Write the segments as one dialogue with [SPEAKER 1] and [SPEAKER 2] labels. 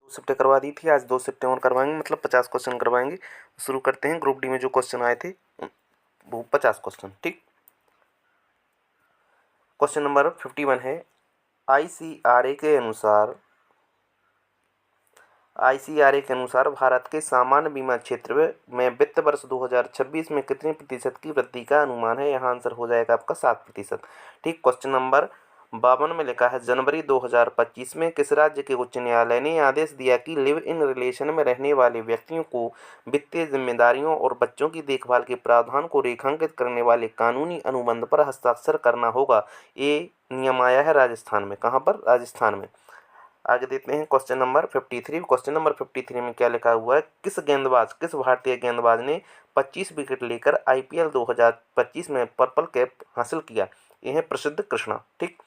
[SPEAKER 1] शिफ्टें करवा दी थी, आज 2 शिफ्टें और करवाएंगे, मतलब 50 क्वेश्चन करवाएंगे। शुरू करते हैं। ग्रुप डी में जो क्वेश्चन आए थे वो 50 क्वेश्चन। ठीक, क्वेश्चन नंबर 51 है। आईसीआरए के अनुसार भारत के सामान्य बीमा क्षेत्र में वित्त वर्ष 2026 में कितने प्रतिशत की वृद्धि का अनुमान है? यहाँ आंसर हो जाएगा आपका 7%। ठीक, क्वेश्चन नंबर 52 में लिखा है, जनवरी 2025 में किस राज्य के उच्च न्यायालय ने आदेश दिया कि लिव इन रिलेशन में रहने वाले व्यक्तियों को वित्तीय जिम्मेदारियों और बच्चों की देखभाल के प्रावधान को रेखांकित करने वाले कानूनी अनुबंध पर हस्ताक्षर करना होगा? ये नियम आया है राजस्थान में। कहाँ पर? राजस्थान में। आगे देखते हैं क्वेश्चन नंबर 53। क्वेश्चन नंबर 53 में क्या लिखा हुआ है? किस भारतीय गेंदबाज ने 25 विकेट लेकर आईपीएल 2025 में पर्पल कैप हासिल किया? ये है प्रसिद्ध कृष्णा। ठीक,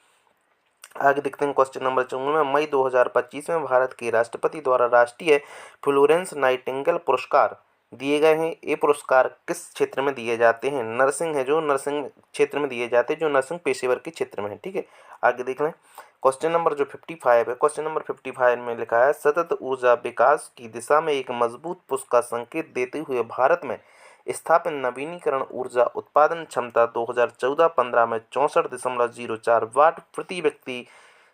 [SPEAKER 1] आगे देखते हैं क्वेश्चन नंबर 54 में, मई 2025 में भारत के राष्ट्रपति द्वारा राष्ट्रीय फ्लोरेंस नाइटिंगेल पुरस्कार दिए गए हैं। ये पुरस्कार किस क्षेत्र में दिए जाते हैं? नर्सिंग है, जो नर्सिंग क्षेत्र में दिए जाते हैं, जो नर्सिंग पेशेवर के क्षेत्र में है। ठीक है, आगे देख लें। क्वेश्चन नंबर जो 55 है, क्वेश्चन नंबर 55 में लिखा है, सतत ऊर्जा विकास की दिशा में एक मजबूत पुश का संकेत देते हुए भारत में स्थापित नवीनीकरण ऊर्जा उत्पादन क्षमता 2014-15 में 64.04 वाट प्रति व्यक्ति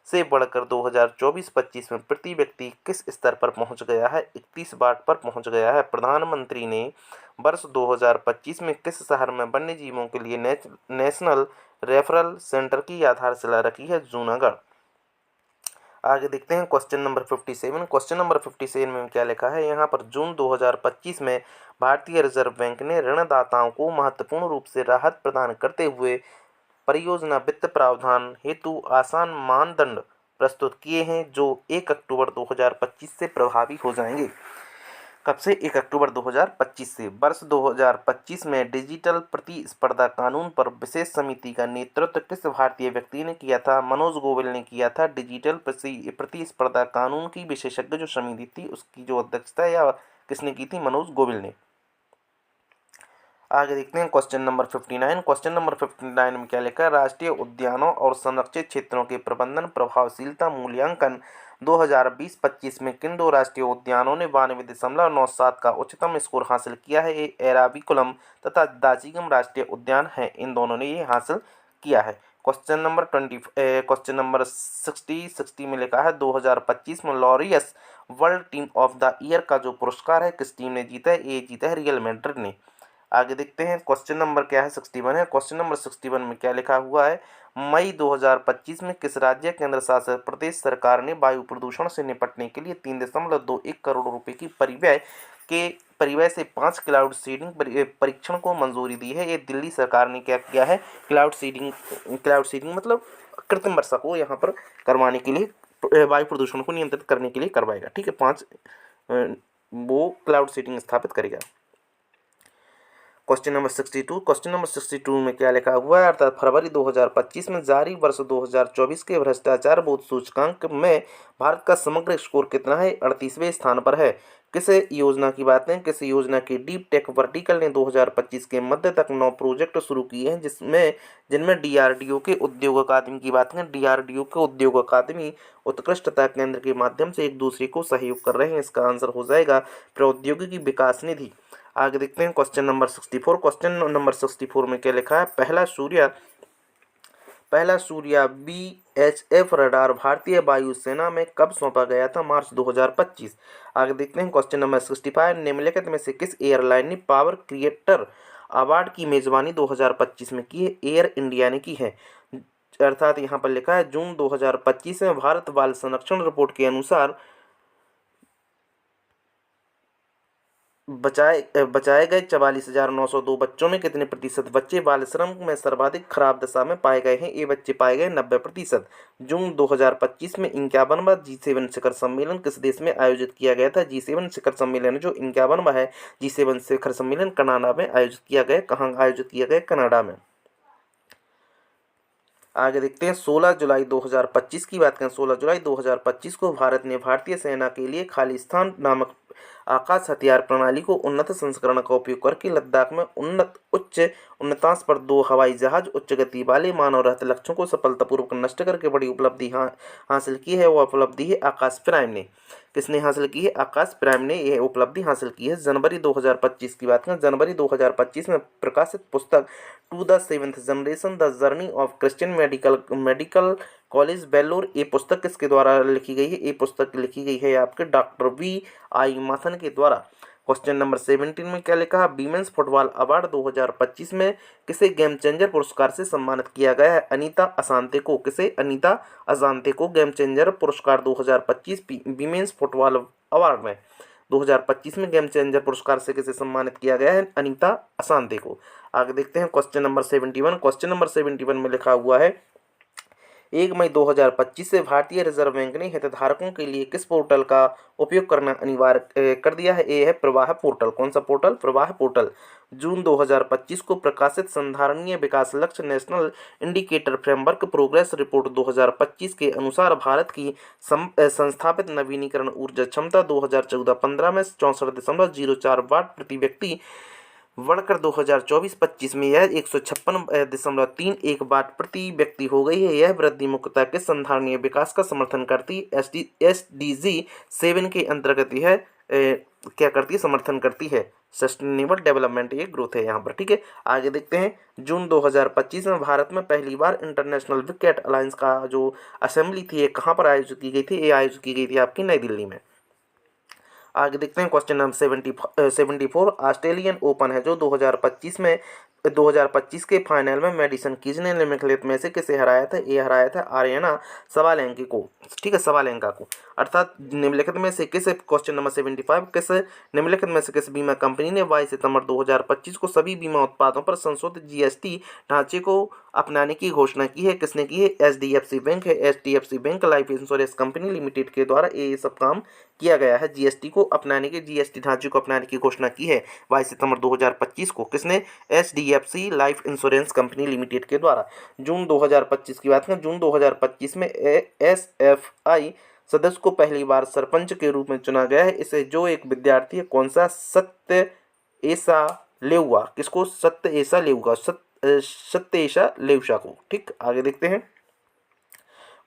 [SPEAKER 1] से बढ़कर 2024-25 में प्रति व्यक्ति किस स्तर पर पहुंच गया है? 31 वाट पर पहुंच गया है। प्रधानमंत्री ने वर्ष 2025 में किस शहर में वन्य जीवों के लिए नेशनल रेफरल सेंटर की आधारशिला रखी है? जूनागढ़। आगे देखते हैं क्वेश्चन नंबर 57। क्वेश्चन नंबर 57 में क्या लिखा है? यहाँ पर जून 2025 में भारतीय रिजर्व बैंक ने ऋणदाताओं को महत्वपूर्ण रूप से राहत प्रदान करते हुए परियोजना वित्त प्रावधान हेतु आसान मानदंड प्रस्तुत किए हैं, जो 1 अक्टूबर 2025 से प्रभावी हो जाएंगे। कब से? 1 अक्टूबर 2025 से। वर्ष 2025 में डिजिटल प्रतिस्पर्धा कानून पर विशेष समिति का नेतृत्व किस भारतीय व्यक्ति ने किया था? मनोज गोयल ने किया था। डिजिटल प्रतिस्पर्धा कानून की विशेषज्ञ जो समिति थी उसकी जो अध्यक्षता या किसने की थी? मनोज गोयल ने। आगे देखते हैं क्वेश्चन नंबर 59। क्वेश्चन नंबर 59 में क्या लिखा है? राष्ट्रीय उद्यानों और संरक्षित क्षेत्रों के प्रबंधन प्रभावशीलता मूल्यांकन 2020-25 में किन 2 राष्ट्रीय उद्यानों ने 92.97 का उच्चतम स्कोर हासिल किया है? ये एराविकुलम तथा दाजिगम राष्ट्रीय उद्यान हैं, इन दोनों ने ये हासिल किया है। क्वेश्चन नंबर 60 में लिखा है, 2025 में Laureus world team of the year का जो पुरस्कार है किस टीम ने जीता है? ये जीता है रियल मैड्रिड ने। आगे देखते हैं क्वेश्चन नंबर क्या है? 61 है। क्वेश्चन नंबर 61 में क्या लिखा हुआ है? मई 2025 में किस राज्य केंद्र शासित प्रदेश सरकार ने वायु प्रदूषण से निपटने के लिए 3.21 करोड़ रुपए की परिव्यय से 5 क्लाउड सीडिंग परीक्षण को मंजूरी दी है? ये दिल्ली सरकार ने क्या किया है? क्लाउड सीडिंग मतलब कृत्रिम वर्षा को यहाँ पर करवाने के लिए, वायु प्रदूषण को नियंत्रित करने के लिए करवाएगा। ठीक है, 5 वो क्लाउड सीडिंग स्थापित करेगा। Question number 62। क्वेश्चन नंबर 62 में क्या लिखा हुआ है? अर्थात फरवरी 2025 में जारी वर्ष 2024 के भ्रष्टाचार बोध सूचकांक में भारत का समग्र स्कोर कितना है? 38वें स्थान पर है। किस योजना की बात है? किस योजना की? डीप टेक वर्टिकल ने 2025 के मध्य तक 9 प्रोजेक्ट शुरू किए हैं, जिनमें डीआरडीओ के उद्योग अकादमी की बात करें, डीआरडीओ के उद्योग अकादमी उत्कृष्टता केंद्र के माध्यम से एक दूसरे को सहयोग कर रहे हैं। इसका आंसर हो जाएगा प्रौद्योगिकी विकास निधि। आगे देखते हैं क्वेश्चन नंबर 64। क्वेश्चन नंबर 64 में क्या लिखा है? पहला सूर्या बीएचएफ रडार भारतीय वायुसेना में कब सौंपा गया था? मार्च 2025। आगे देखते हैं क्वेश्चन नंबर 65। निम्नलिखित में से किस एयरलाइन ने पावर क्रिएटर अवार्ड की मेजबानी 2025 में की है? एयर इंडिया ने की है। अर्थात यहाँ पर लिखा है, जून 2025 में भारत बाल संरक्षण रिपोर्ट के अनुसार बचाए गए 44,902 बच्चों में कितने प्रतिशत बच्चे बाल श्रम में सर्वाधिक खराब दशा में पाए गए हैं? ये बच्चे पाए गए 90%। जून 2025 में 51वां G7 शिखर सम्मेलन किस देश में आयोजित किया गया था? G7 शिखर सम्मेलन जो 51वां है G7 शिखर सम्मेलन कनाडा में आयोजित किया गया। कहाँ आयोजित किया गया? कनाडा में। आगे देखते हैं 16 जुलाई 2025 की बात करें। 16 जुलाई 2025 को भारत ने भारतीय सेना के लिए खालिस्तान नामक आकाश हथियार प्रणाली को उन्नत संस्करण का उपयोग करके लद्दाख में उच्च उन्नतांश पर 2 हवाई जहाज उच्च गति वाले मानव रहित लक्ष्यों को सफलतापूर्वक नष्ट करके बड़ी उपलब्धि हासिल की है। वह उपलब्धि है आकाश प्राइम ने। किसने हासिल की है? आकाश प्राइम ने यह उपलब्धि हासिल की है। जनवरी 2025 की बात करें, जनवरी 2025 में प्रकाशित पुस्तक to the seventh generation the journey of Christian Medical College Vellore, ये पुस्तक किसके द्वारा लिखी गई है? ये पुस्तक लिखी गई है आपके डॉक्टर V.I. माथन के द्वारा। क्वेश्चन नंबर 17 में क्या लिखा है? वीमेंस फुटबॉल अवार्ड 2025 में किसे गेम चेंजर पुरस्कार से सम्मानित किया गया है? अनीता असांते को। किसे? अनीता असांते को गेम चेंजर पुरस्कार 2025 वीमेंस फुटबॉल अवार्ड में 2025 में गेम चेंजर पुरस्कार से किसे सम्मानित किया गया है? अनीता असांते को। आगे देखते हैं क्वेश्चन नंबर 71। क्वेश्चन नंबर 71 में लिखा हुआ है 1 मई 2025 से भारतीय रिजर्व बैंक ने हितधारकों के लिए किस पोर्टल का उपयोग करना अनिवार्य कर दिया है? ये है प्रवाह पोर्टल। कौन सा पोर्टल? प्रवाह पोर्टल। जून 2025 को प्रकाशित संधारणीय विकास लक्ष्य national indicator framework progress report 2025 के अनुसार भारत की संस्थापित नवीनीकरण ऊर्जा क्षमता 2014-15 में 64.04 वाट प्रति व्यक्ति बढ़कर 2024-25 में यह 156.31 वाट प्रति व्यक्ति हो गई है। यह वृद्धि मुख्यतः के संधारणीय विकास का समर्थन करती SDG 7 के अंतर्गत यह क्या करती है? समर्थन करती है। सस्टेनेबल डेवलपमेंट ये ग्रोथ है यहाँ पर। ठीक है, आगे देखते हैं। जून 2025 में भारत में पहली बार इंटरनेशनल विकेट अलायंस का जो असेंबली थी ये कहाँ पर आयोजित की गई थी? ये आयोजित की गई थी आपकी नई दिल्ली में। आगे देखते हैं क्वेश्चन नंबर 74। ऑस्ट्रेलियन ओपन है जो 2025 के फाइनल में मेडिसन कीज ने निम्नलिखित में से किसे हराया था? ये हराया था आर्यना सबालेंका को। ठीक है, सबालेंका को। अर्थात निम्नलिखित में से किस क्वेश्चन नंबर 75 किस निम्नलिखित में से किस बीमा कंपनी ने 22 सितंबर 2025 को सभी बीमा उत्पादों पर संशोधित GST ढांचे को अपनाने की घोषणा की है? किसने की है? HDFC बैंक है। HDFC bank life insurance company limited के द्वारा ये सब काम किया गया है। GST को अपनाने के GST ढांचे को अपनाने की घोषणा की है 22 सितंबर 2025 को। किसने? HDFC life insurance company limited के द्वारा। जून 2025 की बात करें, जून 2025 में SFI सदस्य को पहली बार सरपंच के रूप में चुना गया है। इसे जो एक विद्यार्थी है, कौन सा? सत्येशा लेउआ। किसको? सत्येशा लेउआ, सत्येशा लेउशा को। ठीक, आगे देखते हैं।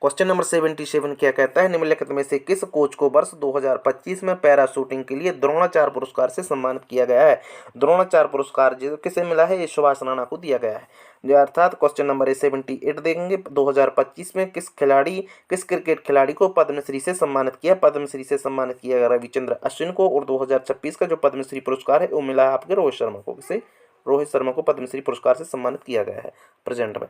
[SPEAKER 1] क्वेश्चन नंबर 77 क्या कहता है? निम्नलिखित में से किस कोच को वर्ष 2025 में पैरा शूटिंग के लिए द्रोणाचार्य पुरस्कार से सम्मानित किया गया है? द्रोणाचार्य पुरस्कार जो किसे मिला है? ये सुभाष राणा को दिया गया है। जो अर्थात क्वेश्चन नंबर 78 देखेंगे 2025 में किस क्रिकेट खिलाड़ी को पद्मश्री से सम्मानित किया? पद्मश्री से सम्मानित किया गया रविचंद्र अश्विन को। और 2026 का जो पद्मश्री पुरस्कार है वो मिला है आपके रोहित शर्मा को। किसे? रोहित शर्मा को पद्मश्री पुरस्कार से सम्मानित किया गया है प्रेजेंट में।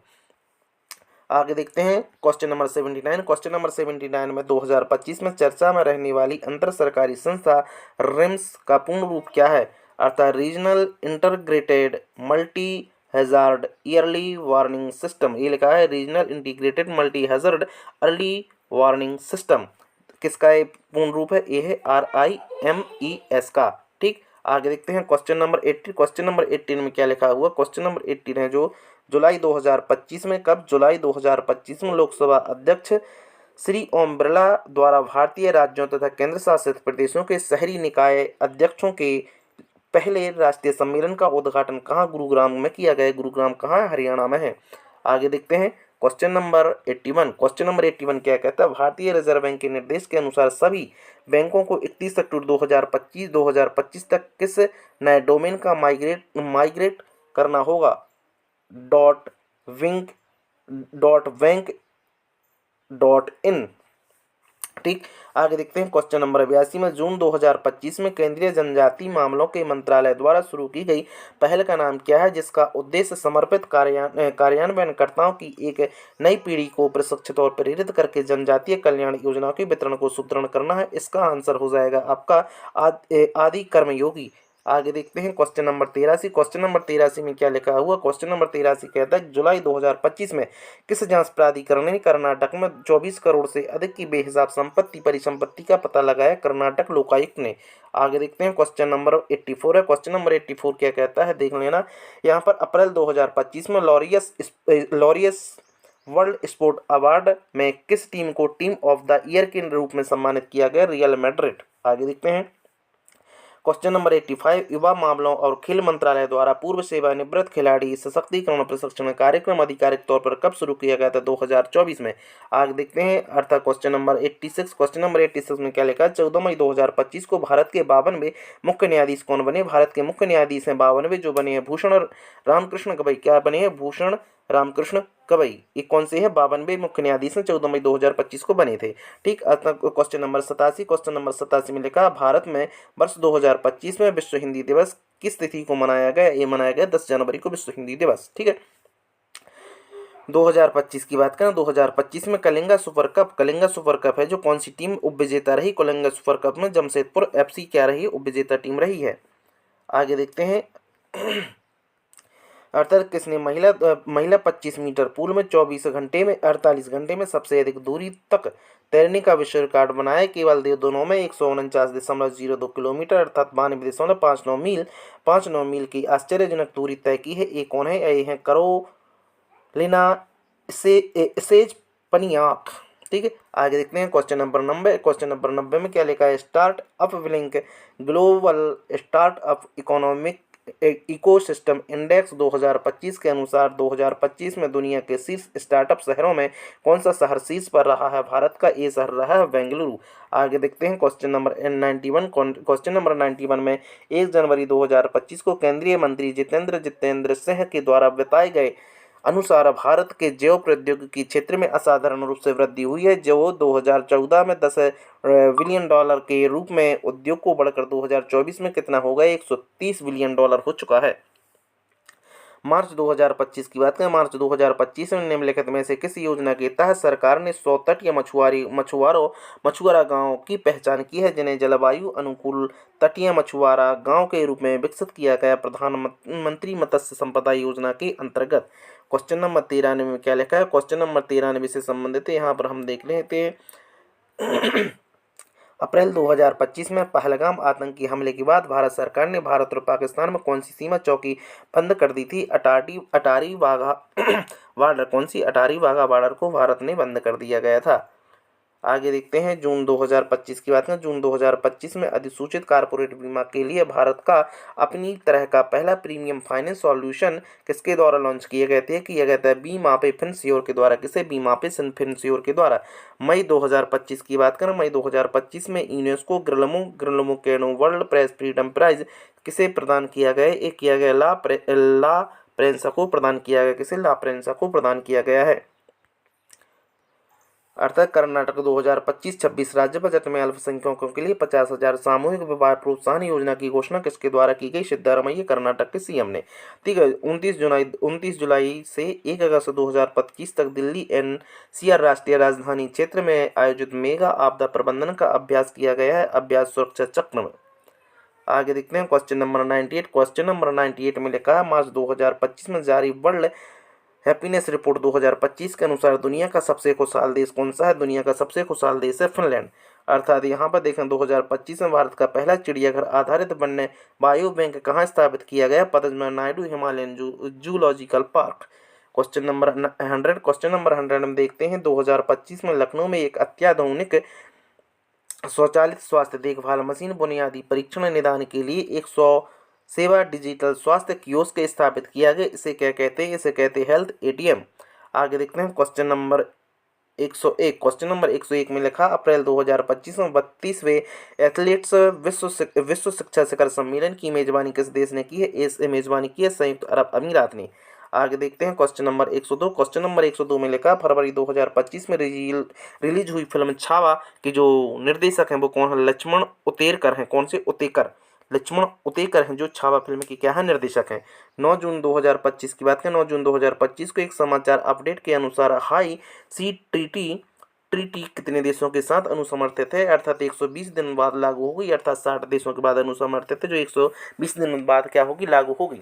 [SPEAKER 1] आगे देखते हैं क्वेश्चन नंबर 79। क्वेश्चन नंबर 79 में 2025 में चर्चा में रहने वाली अंतर सरकारी संस्था रिम्स का पूर्ण रूप क्या है? अर्थात regional integrated multi hazard yearly warning system. ये लिखा है regional integrated multi hazard early warning system. किसका ये पूर्ण रूप है? ये है RIMES का। ठीक, आगे देखते हैं क्वेश्चन नंबर 18। क्वेश्चन नंबर 18 में क्या लिखा हुआ? क्वेश्चन नंबर 18 है जो जुलाई 2025 में, कब? जुलाई 2025 में लोकसभा अध्यक्ष श्री ओम बिरला द्वारा भारतीय राज्यों तथा केंद्र शासित प्रदेशों के शहरी निकाय अध्यक्षों के पहले राष्ट्रीय सम्मेलन का उद्घाटन कहाँ? गुरुग्राम में किया गया। गुरुग्राम कहाँ है? हरियाणा में है। आगे देखते हैं क्वेश्चन नंबर 81। क्वेश्चन नंबर 81 क्या कहता है? भारतीय रिजर्व बैंक के निर्देश के अनुसार सभी बैंकों को 31 अक्टूबर 2025 तक किस नए डोमेन का माइग्रेट करना होगा? .बैंक.in। ठीक, आगे देखते हैं क्वेश्चन नंबर 82 में जून 2025 में केंद्रीय जनजातीय मामलों के मंत्रालय द्वारा शुरू की गई पहल का नाम क्या है? जिसका उद्देश्य समर्पित कार्यान्वयनकर्ताओं की एक नई पीढ़ी को प्रशिक्षित और प्रेरित करके जनजातीय कल्याण योजनाओं के वितरण को सुदृढ़ करना है। इसका आंसर हो जाएगा आपका आदि कर्मयोगी। आगे देखते हैं क्वेश्चन नंबर 83। क्वेश्चन नंबर 83 में क्या लिखा हुआ? क्वेश्चन नंबर 83 कहता है जुलाई 2025 में किस जांच प्राधिकरण ने कर्नाटक में 24 करोड़ से अधिक की बेहिसाब परिसंपत्ति का पता लगाया? कर्नाटक लोकायुक्त ने। आगे देखते हैं क्वेश्चन नंबर 84 है। क्वेश्चन नंबर 84 क्या कहता है? देख लेना यहाँ पर। अप्रैल 2025 में लॉरियस वर्ल्ड स्पोर्ट अवार्ड में किस टीम को टीम ऑफ द ईयर के रूप में सम्मानित किया गया? Real Madrid. आगे देखते हैं क्वेश्चन नंबर 85 युवा मामलों और खेल मंत्रालय द्वारा पूर्व सेवानिवृत्त खिलाड़ी सशक्तिकरण प्रशिक्षण कार्यक्रम आधिकारिक तौर पर कब शुरू किया गया था? 2024 में। आगे देखते हैं अर्थात क्वेश्चन नंबर 86। क्वेश्चन नंबर 86 में क्या लिखा है? 14 मई 2025 को भारत के 52वें मुख्य न्यायाधीश कौन बने? भारत के मुख्य न्यायाधीश हैं 52वें, जो बने हैं भूषण रामकृष्ण गवई। क्या बने हैं? भूषण रामकृष्ण गवई। ये कौन से हैं? 52वें मुख्य न्यायाधीश हैं, 14 मई 2025 को बने थे। ठीक। Question number 87। क्वेश्चन नंबर 87 में लिखा, भारत में वर्ष 2025 में विश्व हिंदी दिवस किस तिथि को मनाया गया? ये मनाया गया 10 जनवरी को विश्व हिंदी दिवस। ठीक है। 2025 की बात करें, 2025 में कलिंगा सुपर कप है जो कौन सी टीम उपविजेता रही? कलिंगा सुपर कप में जमशेदपुर FC क्या रही? उपविजेता टीम रही है। आगे देखते हैं अर्थात किसने महिला 25 मीटर पूल में 48 घंटे में सबसे अधिक दूरी तक तैरने का विश्व रिकॉर्ड बनाया? केवल दोनों में 149.02 किलोमीटर अर्थात 92.59 मील की आश्चर्यजनक दूरी तय की है। ये कौन है? ये है करोलिना सेजपनियाक। ठीक है। आगे देखते हैं क्वेश्चन नंबर 90। क्वेश्चन नंबर 90 में क्या लिखा है? Startup link global startup economic ecosystem index 2025 के अनुसार 2025 में दुनिया के शीर्ष स्टार्टअप शहरों में कौन सा शहर शीर्ष पर रहा है? भारत का ये शहर रहा है बेंगलुरु। आगे देखते हैं क्वेश्चन नंबर 91। क्वेश्चन नंबर 91 में 1 जनवरी 2025 को केंद्रीय मंत्री जितेंद्र सिंह के द्वारा बताए गए अनुसार भारत के जैव प्रौद्योगिकी क्षेत्र में असाधारण रूप से वृद्धि हुई है, जो 2014 में $10 बिलियन के रूप में उद्योग को बढ़कर 2024 में कितना होगा? $130 बिलियन हो चुका है। मार्च 2025 की बात करें, मार्च 2025 में निम्नलिखित में से किस योजना के तहत सरकार ने 100 तटीय मछुआरा गांवों की पहचान की है, जिन्हें जलवायु अनुकूल तटीय मछुआरा गांव के रूप में विकसित किया गया? प्रधानमंत्री मत्स्य संपदा योजना के अंतर्गत। क्वेश्चन नंबर 93 में क्या लिखा है? क्वेश्चन नंबर 93 से संबंधित है, यहाँ पर हम देख लेते हैं। अप्रैल 2025 में पहलगाम आतंकी हमले के बाद भारत सरकार ने भारत और पाकिस्तान में कौन सी सीमा चौकी बंद कर दी थी? अटारी वाघा बॉर्डर। कौन सी? अटारी वाघा बॉर्डर को भारत ने बंद कर दिया गया था। आगे देखते हैं जून 2025 की बात करें, जून 2025 में अधिसूचित कारपोरेट बीमा के लिए भारत का अपनी तरह का पहला प्रीमियम फाइनेंस सॉल्यूशन किसके द्वारा लॉन्च किया गया था? बीमा पे फिनश्योर के द्वारा। किसे? बीमा पे फिनश्योर के द्वारा। मई 2025 की बात करें, मई 2025 में UNESCO Guillermo Cano world press freedom prize किसे प्रदान किया गया? एक किया गया ला प्रेंसा को प्रदान किया गया। किसे? ला प्रेंसा को प्रदान किया गया है। अर्थात कर्नाटक 2025-26 राज्य बजट में अल्पसंख्यकों के लिए 50,000 सामूहिक विवाह प्रोत्साहन योजना की घोषणा किसके द्वारा की गई? सिद्धारमैया कर्नाटक के CM ने। ठीक है। 29 जुलाई से 1 अगस्त 2025 तक दिल्ली NCR राष्ट्रीय राजधानी क्षेत्र में आयोजित मेगा आपदा प्रबंधन का अभ्यास किया गया है, अभ्यास सुरक्षा चक्र में। आगे देखते हैं क्वेश्चन नंबर 98। क्वेश्चन नंबर 98 में लिखा है, मार्च 2025 में जारी वर्ल्ड हैप्पीनेस रिपोर्ट 2025 के अनुसार दुनिया का सबसे खुशहाल देश कौन सा है? दुनिया का सबसे खुशहाल देश है फिनलैंड। अर्थात यहाँ पर देखें 2025 में भारत का पहला चिड़ियाघर आधारित वन्य बायो बैंक कहाँ स्थापित किया गया? Padmanabh Naidu Himalayan Zoological Park. Question number 100। Question number 100 में देखते हैं 2025 में लखनऊ में एक अत्याधुनिक स्वचालित स्वास्थ्य देखभाल मशीन बुनियादी परीक्षण निदान के लिए 100 सेवा डिजिटल स्वास्थ्य कियोस्क स्थापित किया गया। इसे क्या कहते हैं? इसे कहते हैं हेल्थ ATM। आगे देखते हैं क्वेश्चन नंबर 101। क्वेश्चन नंबर 101 में लिखा, अप्रैल 2025 में 32वें एथलीट्स विश्व शिक्षा शिखर सम्मेलन की मेजबानी किस देश ने की है? इस मेजबानी की है संयुक्त अरब अमीरात ने। आगे देखते हैं क्वेश्चन नंबर 102। क्वेश्चन नंबर 102 में लिखा, फरवरी 2025 में रिलीज हुई फिल्म छावा के जो निर्देशक हैं वो कौन है? लक्ष्मण उतेरकर हैं। कौन से? उतेकर। लक्ष्मण उतेकर हैं जो छावा फिल्म की क्या है? निर्देशक हैं। 9 जून 2025 की बात करें, 9 जून 2025 को एक समाचार अपडेट के अनुसार हाई सी ट्रीटी कितने देशों के साथ अनुसमर्थित है? अर्थात 120 दिन बाद लागू होगी, अर्थात 60 देशों के बाद अनुसमर्थित है, जो 120 दिन बाद क्या होगी? लागू होगी।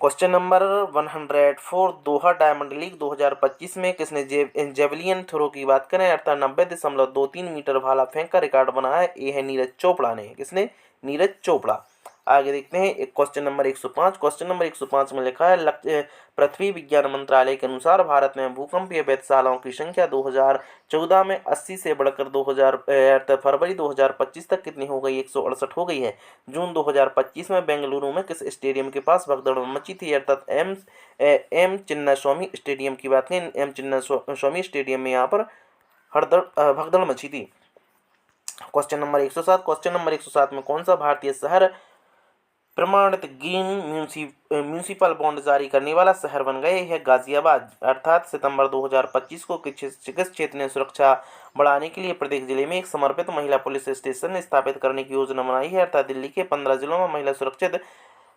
[SPEAKER 1] Question number 104। दोहा डायमंड लीग 2025 में किसने जेवलियन थ्रो की बात करें अर्थात 90.23 मीटर भाला फेंक का रिकॉर्ड बनाया है? ये है नीरज चोपड़ा ने। किसने? नीरज चोपड़ा। आगे देखते हैं एक क्वेश्चन नंबर 105। क्वेश्चन नंबर 105 में लिखा है पृथ्वी विज्ञान मंत्रालय के अनुसार भारत में भूकंपीय वेधशालाओं की संख्या 2014 में 80 से बढ़कर 2000 फरवरी 2025 तक कितनी हो गई? 168 हो गई है। जून 2025 में बेंगलुरु में किस स्टेडियम के पास भगदड़ मची थी? अर्थात एम चिन्नास्वामी स्टेडियम की बात करें, एम चिन्नास्वामी स्टेडियम में यहाँ पर भगदड़ मची थी। Question number 107। क्वेश्चन नंबर 107 में कौन सा भारतीय शहर प्रमाणित ग्रीन म्यूनिसिपल बॉन्ड जारी करने वाला शहर बन गए? है गाजियाबाद। अर्थात सितंबर 2025 को किस क्षेत्र ने सुरक्षा बढ़ाने के लिए प्रत्येक जिले में एक समर्पित महिला पुलिस स्टेशन स्थापित करने की योजना बनाई है? अर्थात दिल्ली के 15 जिलों में महिला सुरक्षित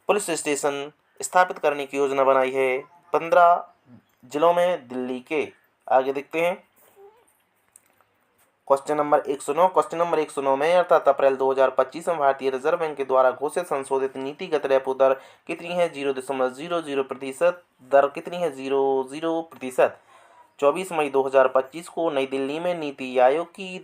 [SPEAKER 1] पुलिस स्टेशन स्थापित करने की योजना बनाई है 15 जिलों में दिल्ली के। आगे देखते हैं क्वेश्चन नंबर 109। क्वेश्चन नंबर 109 में अर्थात अप्रैल 2025 में भारतीय रिजर्व बैंक के द्वारा घोषित संशोधित नीतिगत रेपो दर कितनी है? 0.00%। दर कितनी है? 0.00%। 24 मई 2025 को नई दिल्ली में नीति आयोग की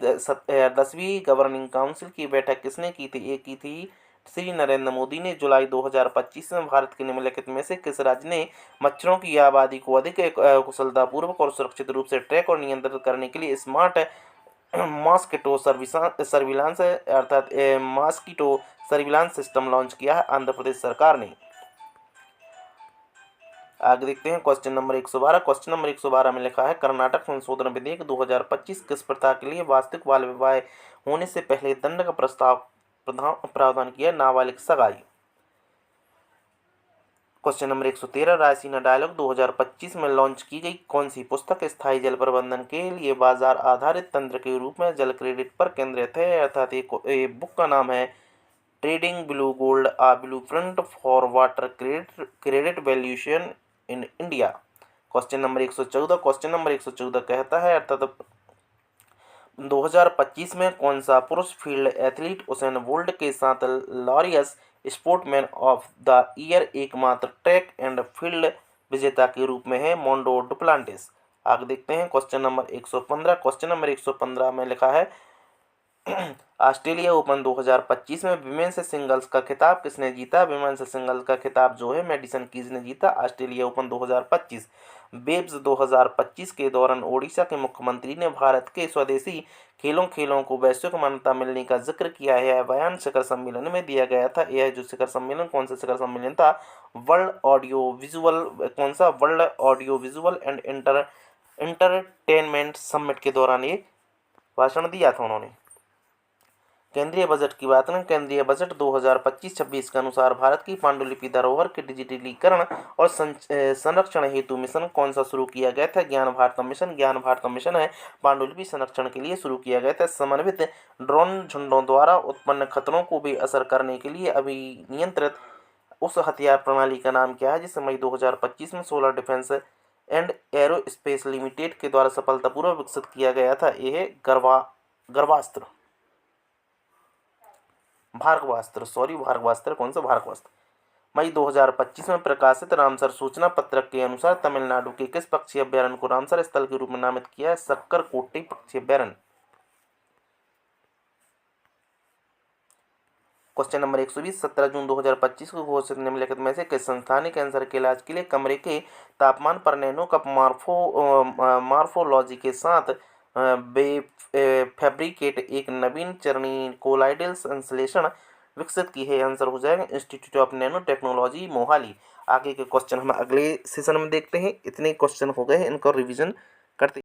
[SPEAKER 1] 10वीं गवर्निंग काउंसिल की बैठक किसने की थी? एक की थी श्री नरेंद्र मोदी ने। जुलाई 2025 में भारत के निम्नलिखित में से किस राज्य ने मच्छरों की आबादी को अधिक कुशलतापूर्वक और सुरक्षित रूप से ट्रैक और नियंत्रित करने के लिए स्मार्ट मॉस्किटो सर्विलांस अर्थात मॉस्किटो सर्विलांस सिस्टम लॉन्च किया है? आंध्र प्रदेश सरकार ने। आगे देखते हैं क्वेश्चन नंबर 112। क्वेश्चन नंबर 112 में लिखा है कर्नाटक संशोधन विधेयक 2025 किस प्रथा के लिए वास्तविक बाल विवाह होने से पहले दंड का प्रावधान किया? नाबालिग सगाई। क्वेश्चन नंबर 113 रायसीना डायलॉग 2025 में लॉन्च की गई कौन सी पुस्तक स्थायी जल प्रबंधन के लिए बाजार आधारित तंत्र के रूप में जल क्रेडिट पर केंद्रित है? अर्थात ये बुक का नाम है trading blue gold a blueprint for water credit valuation in India. Question number 114। Question number 114 कहता है अर्थात 2025 में कौन सा पुरुष फील्ड एथलीट उसेन बोल्ट के साथ Laureus sportsman of the year एकमात्र ट्रैक एंड फील्ड विजेता के रूप में है? Mondo Duplantis. आगे देखते हैं क्वेश्चन नंबर 115। क्वेश्चन नंबर 115 में लिखा है ऑस्ट्रेलिया ओपन 2025 में विमेंस सिंगल्स का खिताब किसने जीता? विमेंस सिंगल्स का खिताब जो है मैडिसन कीज ने जीता। ऑस्ट्रेलिया ओपन 2025 बेब्स 2025 के दौरान ओडिशा के मुख्यमंत्री ने भारत के स्वदेशी खेलों को वैश्विक मान्यता मिलने का जिक्र किया है। बयान शिखर सम्मेलन में दिया गया था। यह जो शिखर सम्मेलन कौन सा शिखर सम्मेलन था? World audio visual and entertainment summit के दौरान ये भाषण दिया था उन्होंने। केंद्रीय बजट की बात करें, केंद्रीय बजट 2025-26 के अनुसार भारत की पांडुलिपि धरोहर के डिजिटलीकरण और संरक्षण हेतु मिशन कौन सा शुरू किया गया था? ज्ञान भारतम मिशन। ज्ञान भारतम मिशन है पांडुलिपि संरक्षण के लिए शुरू किया गया था। समन्वित ड्रोन झुंडों द्वारा उत्पन्न खतरों को भी असर करने के लिए अभिनियंत्रित उस हथियार प्रणाली का नाम क्या है जिसे मई 2025 में solar defence and aerospace limited के द्वारा सफलतापूर्वक विकसित किया गया था? यह है भार्गवास्त्र। कौन सा? भार्गवास्त्र। मई 2025 में प्रकाशित रामसर सूचना पत्रक के अनुसार तमिलनाडु के किस पक्षी अभ्यारण्य को रामसर स्थल के रूप में नामित किया है? सक्कर कोट्टी पक्षी अभ्यारण्य। क्वेश्चन नंबर 120 17 जून 2025 को घोषित निम्नलिखित में से किस संस्था ने कैंसर के इलाज के लिए कमरे के तापमान पर नैनो कप मार्फोलॉजी के साथ फैब्रिकेट एक नवीन चरणीय कोलाइडल संश्लेषण विकसित की है? आंसर हो जाएगा institute of nano technology Mohali. आगे के क्वेश्चन हम अगले सेशन में देखते हैं। इतने क्वेश्चन हो गए हैं, इनको रिवीजन करते